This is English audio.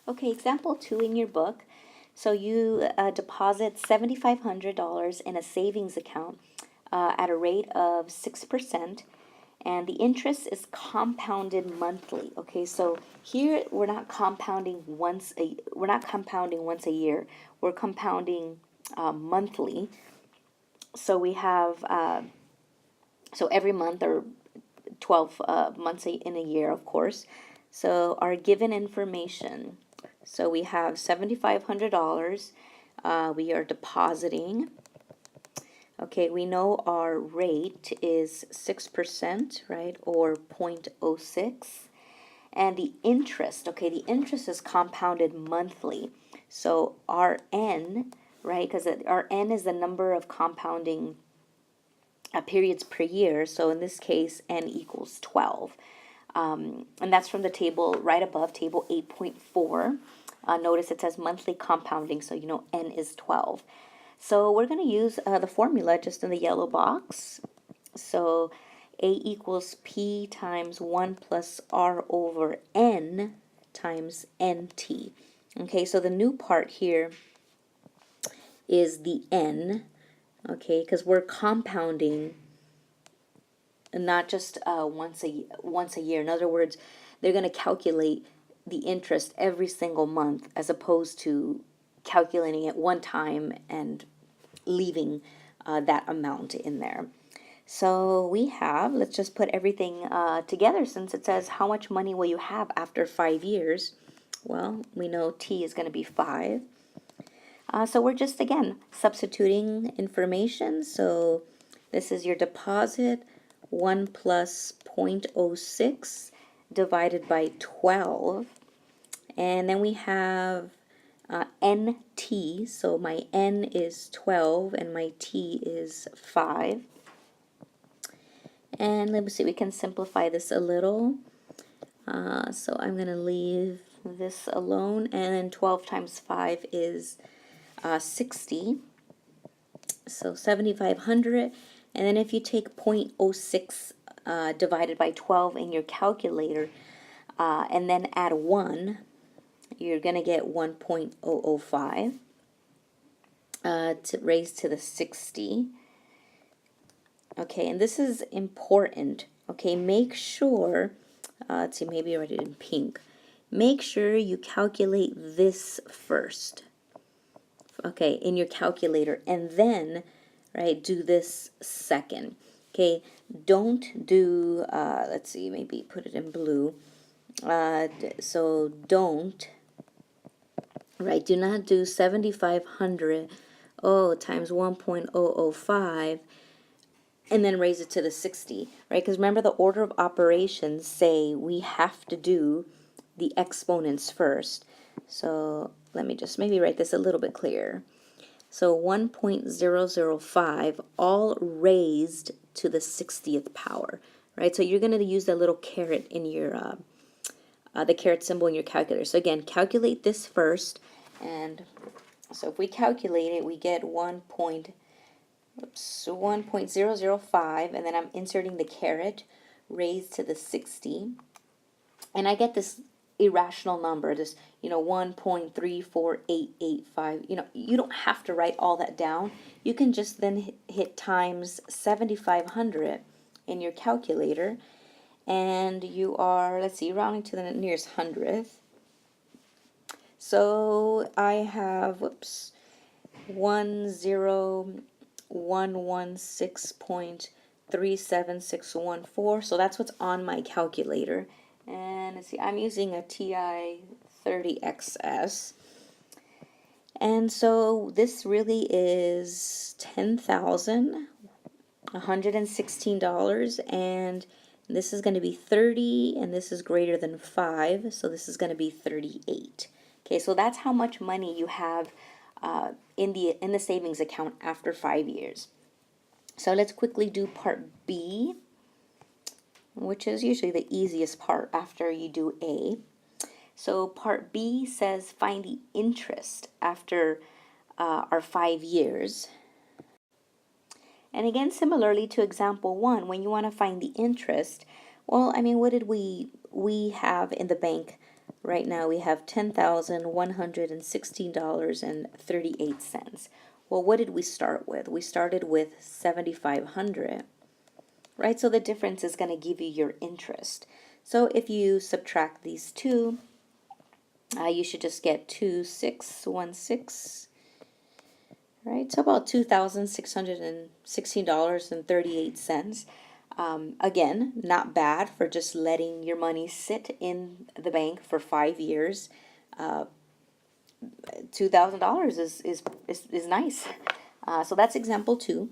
Okay, example 2 in your book. So you deposit $7,500 in a savings account at a rate of 6%, and the interest is compounded monthly. Okay, so here we're not compounding once a year. We're compounding monthly. So we have so every month, or 12 months in a year, of course. So our given information. So we have $7,500. We are depositing. Okay, we know our rate is 6%, right, or 0.06. And the interest, okay, the interest is compounded monthly. So our N, right, because our N is the number of compounding periods per year. So in this case, N equals 12. And that's from the table right above, table 8.4. Notice it says monthly compounding, so you know N is 12. So we're going to use the formula just in the yellow box. So A equals P times 1 plus R over N times NT. Okay, so the new part here is the N, okay, because we're compounding not just once a year. In other words, they're going to calculate the interest every single month as opposed to calculating it one time and leaving that amount in there. So we have, let's just put everything together, since it says how much money will you have after 5 years. Well, we know T is going to be 5. So we're just, again, substituting information. So this is your deposit, 1 plus 0.06 divided by 12. And then we have NT, so my N is 12 and my T is 5. And let me see, we can simplify this a little. So I'm going to leave this alone, and then 12 times 5 is 60. So 7,500. And then if you take 0.06 divided by 12 in your calculator, and then add 1, you're going to get 1.005 to raise to the 60. Okay, and this is important. Okay, make sure, let's see, maybe I write it in pink. Make sure you calculate this first, okay, in your calculator, and then, right, do this second. Okay, don't do, let's see, maybe put it in blue. So don't, right, do not do 7,500 times 1.005 and then raise it to the 60, right? Because remember, the order of operations say we have to do the exponents first. So let me just maybe write this a little bit clearer. So 1.005 all raised to the 60th power, right? So you're going to use that little caret in your, the caret symbol in your calculator. So again, calculate this first. And so if we calculate it, we get 1.005, and then I'm inserting the caret raised to the 60, and I get this irrational number, this 1.34885. You don't have to write all that down. You can just then hit times 7,500 in your calculator, and you are, let's see, rounding to the nearest hundredth. So I have 10116.37614. So that's what's on my calculator. And let's see, I'm using a TI 30XS. And so this really is $10,116, and this is going to be 30, and this is greater than 5, so this is going to be 38. Okay, so that's how much money you have in the savings account after 5 years. So let's quickly do part B, which is usually the easiest part after you do A. So part B says find the interest after our 5 years. And again, similarly to example 1, when you want to find the interest, well, I mean, what did we have in the bank Right now we have $10,116.38. Well, what did we start with? We started with 7,500, right? So the difference is going to give you your interest. So if you subtract these two, you should just get 2,616, right? So about $2,616.38. Again, not bad for just letting your money sit in the bank for 5 years. $2,000 is nice. So that's example two.